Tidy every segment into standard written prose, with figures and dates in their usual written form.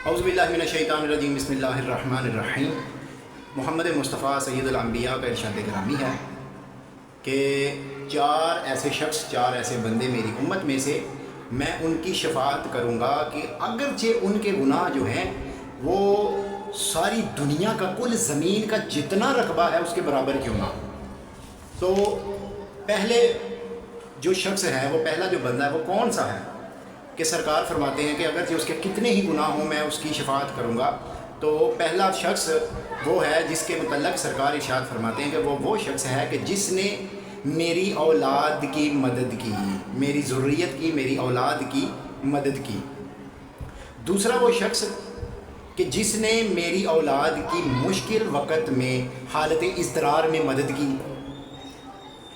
اعوذ باللہ من الشیطان الرجیم بسم اللہ الرحمن الرحیم۔ محمد مصطفیٰ سید الانبیاء کا ارشاد گرامی ہے کہ چار ایسے بندے میری امت میں سے میں ان کی شفاعت کروں گا کہ اگرچہ ان کے گناہ جو ہیں وہ ساری دنیا کا کل زمین کا جتنا رقبہ ہے اس کے برابر کیوں نہ ہو۔ تو پہلے جو شخص ہے وہ پہلا جو بندہ ہے وہ کون سا ہے کہ سرکار فرماتے ہیں کہ اگرچہ اس کے کتنے ہی گناہ ہوں میں اس کی شفاعت کروں گا۔ تو پہلا شخص وہ ہے جس کے متعلق سرکار ارشاد فرماتے ہیں کہ وہ شخص ہے کہ جس نے میری اولاد کی مدد کی، میری ذریت کی، میری اولاد کی مدد کی۔ دوسرا وہ شخص کہ جس نے میری اولاد کی مشکل وقت میں حالت اضطرار میں مدد کی،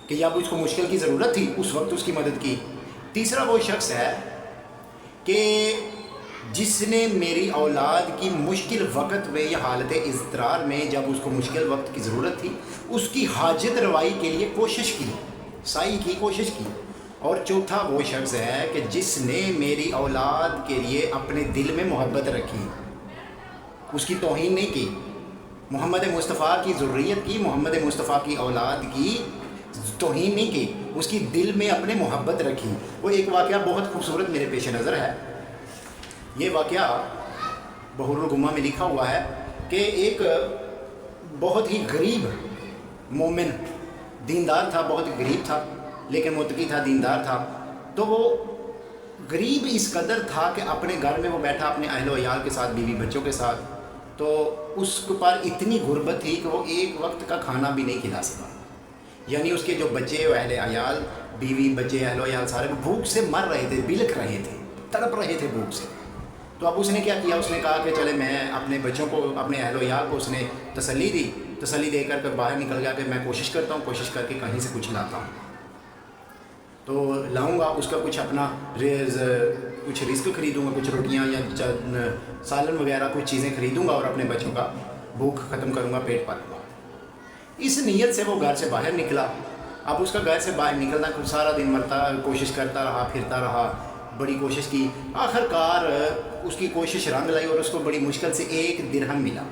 کہ جب اس کو مشکل کی ضرورت تھی اس وقت اس کی مدد کی۔ تیسرا وہ شخص ہے کہ جس نے میری اولاد کی مشکل وقت میں یا حالت اضطرار میں جب اس کو مشکل وقت کی ضرورت تھی اس کی حاجت روائی کے لیے کوشش کی، سعی کی، کوشش کی۔ اور چوتھا وہ شخص ہے کہ جس نے میری اولاد کے لیے اپنے دل میں محبت رکھی، اس کی توہین نہیں کی، محمد مصطفیٰ کی ذریت کی، محمد مصطفیٰ کی اولاد کی توہین نہیں کی، اس کی دل میں اپنے محبت رکھی۔ وہ ایک واقعہ بہت خوبصورت میرے پیش نظر ہے۔ یہ واقعہ بحر الگمہ میں لکھا ہوا ہے کہ ایک بہت ہی غریب مومن دیندار تھا، بہت غریب تھا لیکن متقی تھا، دیندار تھا۔ تو وہ غریب اس قدر تھا کہ اپنے گھر میں وہ بیٹھا اپنے اہل و عیال کے ساتھ، بیوی بچوں کے ساتھ، تو اس پر اتنی غربت تھی کہ وہ ایک وقت کا کھانا بھی نہیں کھلا سکا۔ یعنی اس کے جو بچے و اہل عیال، بیوی بچے اہل و عیال سارے بھوک سے مر رہے تھے، بلک رہے تھے، تڑپ رہے تھے بھوک سے۔ تو اب اس نے کیا کیا، اس نے کہا کہ چلے میں اپنے بچوں کو، اپنے اہل و عیال کو اس نے تسلی دے کر باہر نکل گیا کہ میں کوشش کرتا ہوں، کوشش کر کے کہیں سے کچھ لاتا ہوں، تو لاؤں گا اس کا کچھ اپنا کچھ رزق خریدوں گا، کچھ روٹیاں یا سالن وغیرہ کچھ چیزیں خریدوں گا اور اپنے بچوں کا بھوک ختم کروں گا، پیٹ پالوں گا۔ اس نیت سے وہ گھر سے باہر نکلا۔ اب اس کا گھر سے باہر نکلنا سارا دن مرتا، کوشش کرتا رہا، پھرتا رہا، بڑی کوشش کی، آخر کار اس کی کوشش رنگ لائی اور اس کو بڑی مشکل سے 1 درہم ملا۔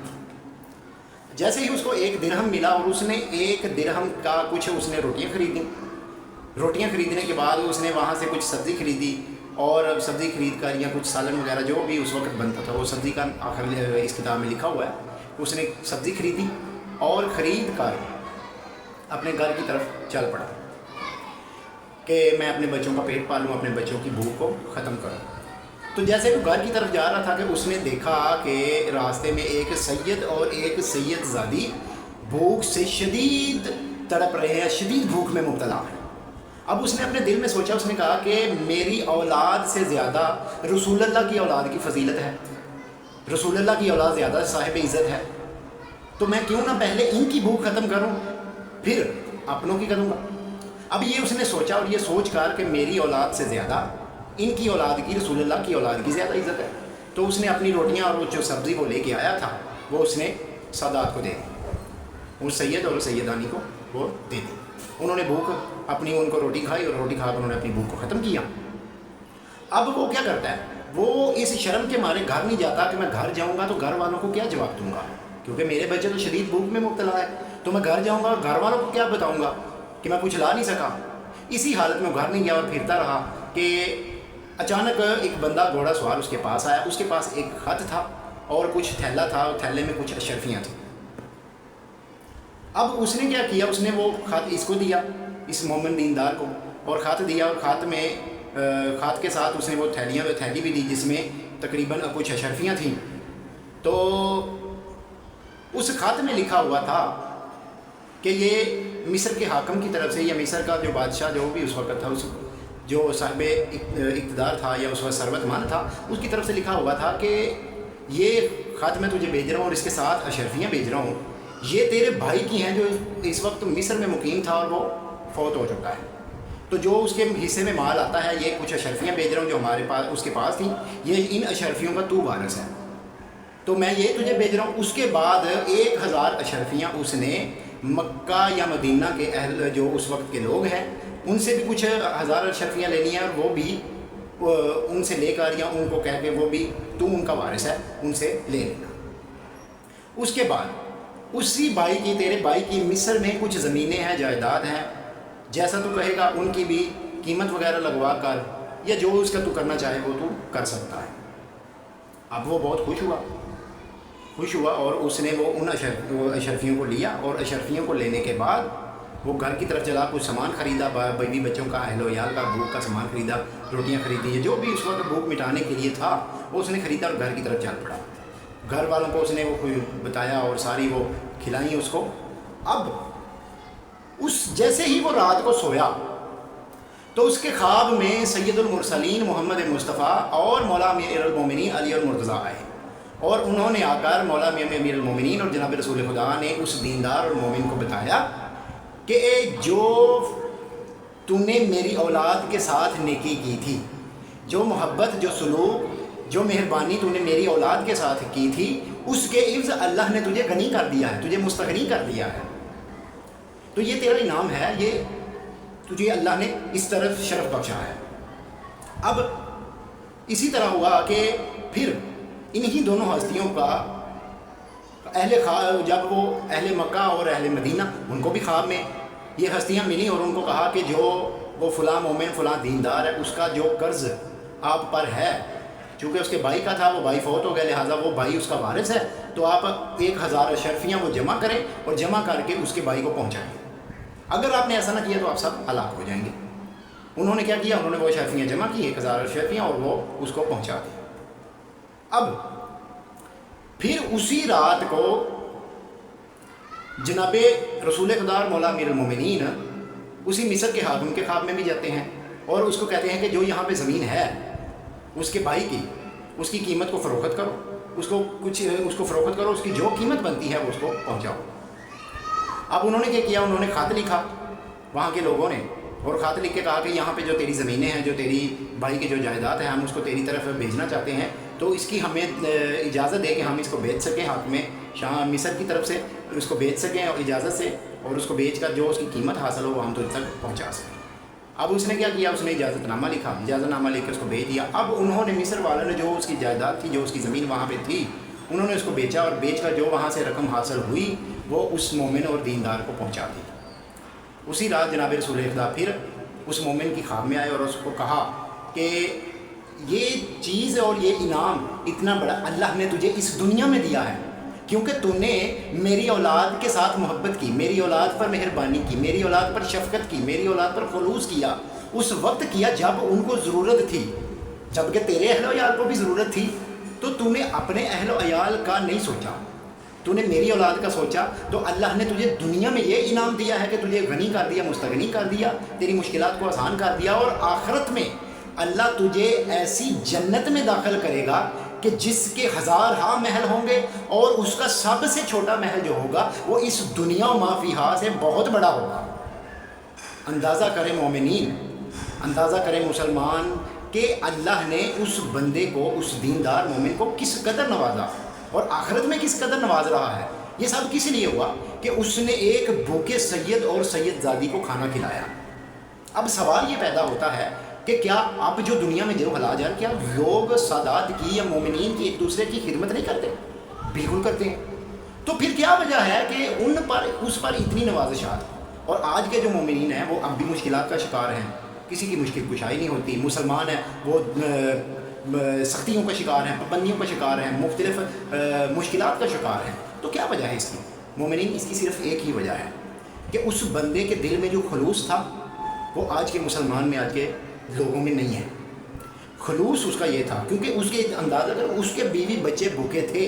جیسے ہی اس کو 1 درہم ملا اور اس نے 1 درہم کا کچھ اس نے روٹیاں خریدیں۔ روٹیاں خریدنے کے بعد اس نے وہاں سے کچھ سبزی خریدی اور سبزی خرید کر یا کچھ سالن وغیرہ جو بھی اس وقت بنتا تھا، وہ سبزی کا آخر اس کتاب میں لکھا ہوا ہے، اس نے سبزی خریدی اور خرید کر اپنے گھر کی طرف چل پڑا کہ میں اپنے بچوں کا پیٹ پالوں، اپنے بچوں کی بھوک کو ختم کروں۔ تو جیسے وہ گھر کی طرف جا رہا تھا کہ اس نے دیکھا کہ راستے میں ایک سید اور ایک سید زادی بھوک سے شدید تڑپ رہے ہیں، شدید بھوک میں مبتلا ہیں۔ اب اس نے اپنے دل میں سوچا، اس نے کہا کہ میری اولاد سے زیادہ رسول اللہ کی اولاد کی فضیلت ہے، رسول اللہ کی اولاد زیادہ صاحب عزت ہے، تو میں کیوں نہ پہلے ان کی بھوک ختم کروں پھر اپنوں کی کروں گا۔ اب یہ اس نے سوچا اور یہ سوچ کر کہ میری اولاد سے زیادہ ان کی اولاد کی، رسول اللہ کی اولاد کی زیادہ عزت ہے، تو اس نے اپنی روٹیاں اور وہ جو سبزی وہ لے کے آیا تھا وہ اس نے سادات کو دے دی، اس سید اور سیدانی کو وہ دے دی۔ انہوں نے بھوک اپنی، ان کو روٹی کھائی اور روٹی کھا کر انہوں نے اپنی بھوک کو ختم کیا۔ اب وہ کیا کرتا ہے، وہ اس شرم کے مارے گھر نہیں جاتا کہ میں گھر جاؤں گا تو گھر والوں کو کیا جواب دوں گا، کیونکہ میرے بچے تو شدید بھوک میں مبتلا ہے، تو میں گھر جاؤں گا اور گھر والوں کو کیا بتاؤں گا کہ میں کچھ لا نہیں سکا۔ اسی حالت میں گھر نہیں گیا اور پھرتا رہا کہ اچانک ایک بندہ گھوڑا سوار اس کے پاس آیا۔ اس کے پاس ایک خط تھا اور کچھ تھیلا تھا، اور تھیلے میں کچھ اشرفیاں تھیں۔ اب اس نے کیا کیا، اس نے وہ خط اس کو دیا، اس مومن دیندار کو، اور خط دیا، اور خط کے ساتھ اس نے وہ تھیلی بھی دی جس میں تقریباً کچھ اشرفیاں تھیں۔ تو اس خط میں لکھا ہوا تھا کہ یہ مصر کے حاکم کی طرف سے، یا مصر کا جو بادشاہ جو بھی اس وقت تھا، اس جو صاحب اقتدار تھا یا اس وقت ثروت مند تھا، اس کی طرف سے لکھا ہوا تھا کہ یہ خط میں تجھے بھیج رہا ہوں اور اس کے ساتھ اشرفیاں بھیج رہا ہوں، یہ تیرے بھائی کی ہیں جو اس وقت مصر میں مقیم تھا اور وہ فوت ہو چکا ہے، تو جو اس کے حصے میں مال آتا ہے یہ کچھ اشرفیاں بھیج رہا ہوں جو ہمارے پاس اس کے پاس تھیں، یہ ان اشرفیوں کا تو وارث ہے، تو میں یہ تجھے بھیج رہا ہوں۔ اس کے بعد 1000 اشرفیاں اس نے مکہ یا مدینہ کے اہل جو اس وقت کے لوگ ہیں ان سے بھی کچھ 1000 اشرفیاں لینی ہیں، اور وہ بھی ان سے لے کر یا ان کو کہہ کے وہ بھی تو ان کا وارث ہے ان سے لے لینا۔ اس کے بعد اسی بھائی کی، تیرے بھائی کی مصر میں کچھ زمینیں ہیں، جائیداد ہیں، جیسا تو کہے گا ان کی بھی قیمت وغیرہ لگوا کر یا جو اس کا تو کرنا چاہے وہ تو کر سکتا ہے۔ اب وہ بہت خوش ہوا اور اس نے وہ ان اشرفیوں کو لیا، اور اشرفیوں کو لینے کے بعد وہ گھر کی طرف چلا، کچھ سامان خریدا، بیوی بچوں کا، اہل و عیال کا، بھوک کا سامان خریدا، روٹیاں خریدی، جو بھی اس وقت بھوک مٹانے کے لیے تھا وہ اس نے خریدا اور گھر کی طرف چل پڑا۔ گھر والوں کو اس نے وہ بتایا اور ساری وہ کھلائیں اس کو۔ اب جیسے ہی وہ رات کو سویا تو اس کے خواب میں سید المرسلین محمد مصطفیٰ اور مولا امیر المومنین علی المرتضیٰ آئے، اور انہوں نے آ کر مولا امیر المومنین اور جناب رسول خدا نے اس دیندار اور مومن کو بتایا کہ جو تو نے میری اولاد کے ساتھ نیکی کی تھی، جو محبت، جو سلوک، جو مہربانی تو نے میری اولاد کے ساتھ کی تھی، اس کے عوض اللہ نے تجھے غنی کر دیا ہے، تجھے مستغنی کر دیا ہے، تو یہ تیرا انعام ہے، یہ تجھے اللہ نے اس طرف شرف بخشا ہے۔ اب اسی طرح ہوا کہ پھر انہی دونوں ہستیوں کا جب وہ اہل مکہ اور اہل مدینہ ان کو بھی خواب میں یہ ہستیاں ملی اور ان کو کہا کہ جو وہ فلاں مومن فلاں دیندار ہے اس کا جو قرض آپ پر ہے، چونکہ اس کے بھائی کا تھا، وہ بھائی فوت ہو گیا، لہٰذا وہ بھائی اس کا وارث ہے، تو آپ 1000 اشرفیاں وہ جمع کریں اور جمع کر کے اس کے بھائی کو پہنچائیں، اگر آپ نے ایسا نہ کیا تو آپ سب ہلاک ہو جائیں گے۔ انہوں نے کیا کیا، انہوں نے وہ اشرفیاں جمع کی، 1000 اشرفیاں، اور وہ اس کو پہنچا دی۔ اب پھر اسی رات کو جناب رسول خدا مولا امیر المومنین اسی مصر کے حاکم کے خواب میں بھی جاتے ہیں اور اس کو کہتے ہیں کہ جو یہاں پہ زمین ہے اس کے بھائی کی، اس کی قیمت کو فروخت کرو، اس کو فروخت کرو، اس کی جو قیمت بنتی ہے وہ اس کو پہنچاؤ۔ اب انہوں نے کیا کیا، انہوں نے خط لکھا وہاں کے لوگوں نے، اور خط لکھ کے کہا کہ یہاں پہ جو تیری زمینیں ہیں، جو تیری بھائی کے جو جائیداد ہیں، ہم اس کو تیری طرف بھیجنا چاہتے ہیں، تو اس کی ہمیں اجازت دے کہ ہم اس کو بیچ سکیں، حاکم شاہ مصر کی طرف سے اس کو بیچ سکیں اور اجازت سے، اور اس کو بیچ کر جو اس کی قیمت حاصل ہو وہ ہم تجھ تک پہنچا سکیں۔ اب اس نے کیا کیا، اس نے اجازت نامہ لکھا، اجازت نامہ لکھ کے اس کو بیچ دیا۔ اب انہوں نے مصر والوں نے جو اس کی جائیداد تھی، جو اس کی زمین وہاں پہ تھی، انہوں نے اس کو بیچا، اور بیچ کر جو وہاں سے رقم حاصل ہوئی وہ اس مومن اور دیندار کو پہنچا دی۔ اسی رات جناب رسول خدا پھر اس مومن کی خواب میں آئے اور اس کو کہا کہ یہ چیز اور یہ انعام اتنا بڑا اللہ نے تجھے اس دنیا میں دیا ہے، کیونکہ تو نے میری اولاد کے ساتھ محبت کی، میری اولاد پر مہربانی کی، میری اولاد پر شفقت کی، میری اولاد پر خلوص کیا، اس وقت کیا جب ان کو ضرورت تھی، جب کہ تیرے اہل و عیال کو بھی ضرورت تھی، تو نے اپنے اہل و عیال کا نہیں سوچا، تو نے میری اولاد کا سوچا، تو اللہ نے تجھے دنیا میں یہ انعام دیا ہے کہ تجھے غنی کر دیا، مستغنی کر دیا، تیری مشکلات کو آسان کر دیا، اور آخرت میں اللہ تجھے ایسی جنت میں داخل کرے گا کہ جس کے 1000 محل ہوں گے، اور اس کا سب سے چھوٹا محل جو ہوگا وہ اس دنیا و ما فیہا سے بہت بڑا ہوگا۔ اندازہ کرے مومنین، اندازہ کرے مسلمان کہ اللہ نے اس بندے کو، اس دیندار مومن کو کس قدر نوازا اور آخرت میں کس قدر نواز رہا ہے۔ یہ سب کس لیے ہوا کہ اس نے ایک بھوکے سید اور سید زادی کو کھانا کھلایا۔ اب سوال یہ پیدا ہوتا ہے کہ کیا اب جو دنیا میں جو حالات ہیں، کیا لوگ سادات کی یا مومنین کی ایک دوسرے کی خدمت نہیں کرتے؟ بالکل کرتے ہیں۔ تو پھر کیا وجہ ہے کہ اس پر اتنی نوازشات؟ اور آج کے جو مومنین ہیں وہ اب بھی مشکلات کا شکار ہیں، کسی کی مشکل کشائی نہیں ہوتی، مسلمان ہیں وہ سختیوں کا شکار ہیں، پابندیوں کا شکار ہیں، مختلف مشکلات کا شکار ہیں۔ تو کیا وجہ ہے اس کی؟ مومنین اس کی صرف ایک ہی وجہ ہے کہ اس بندے کے دل میں جو خلوص تھا وہ آج کے مسلمان میں، آج کے لوگوں میں نہیں ہے۔ خلوص اس کا یہ تھا، کیونکہ اس کے اندازہ اگر اس کے بیوی بچے بھوکے تھے،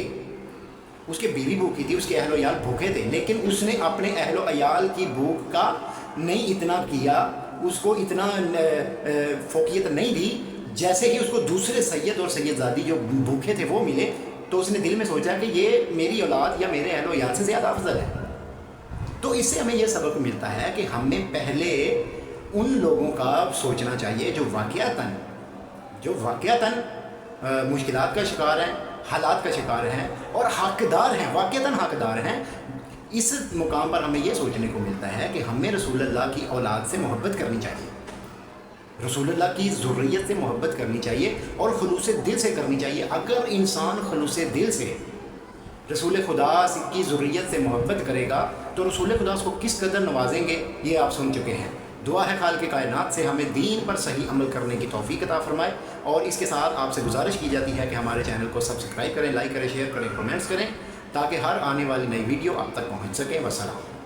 اس کے بیوی بھوکی تھی، اس کے اہل و عیال بھوکے تھے، لیکن اس نے اپنے اہل و عیال کی بھوک کا نہیں اتنا کیا، اس کو اتنا فوقیت نہیں دی، جیسے کہ اس کو دوسرے سید اور سید زادی جو بھوکے تھے وہ ملے، تو اس نے دل میں سوچا کہ یہ میری اولاد یا میرے اہل و عیال سے زیادہ افضل ہے۔ تو اس سے ہمیں یہ سبق ملتا ہے کہ ہمیں پہلے ان لوگوں کا سوچنا چاہیے جو واقعتاً مشکلات کا شکار ہیں، حالات کا شکار ہیں اور حقدار ہیں، واقعتاً حقدار ہیں۔ اس مقام پر ہمیں یہ سوچنے کو ملتا ہے کہ ہمیں رسول اللہ کی اولاد سے محبت کرنی چاہیے، رسول اللہ کی ذریت سے محبت کرنی چاہیے اور خلوص دل سے کرنی چاہیے۔ اگر انسان خلوص دل سے رسول خدا کی ذریت سے محبت کرے گا تو رسول خدا اس کو کس قدر نوازیں گے یہ آپ سن چکے ہیں۔ دعا ہے خالق کائنات سے ہمیں دین پر صحیح عمل کرنے کی توفیق عطا فرمائے، اور اس کے ساتھ آپ سے گزارش کی جاتی ہے کہ ہمارے چینل کو سبسکرائب کریں، لائک کریں، شیئر کریں، کمنٹس کریں، تاکہ ہر آنے والی نئی ویڈیو آپ تک پہنچ سکے۔ والسلام۔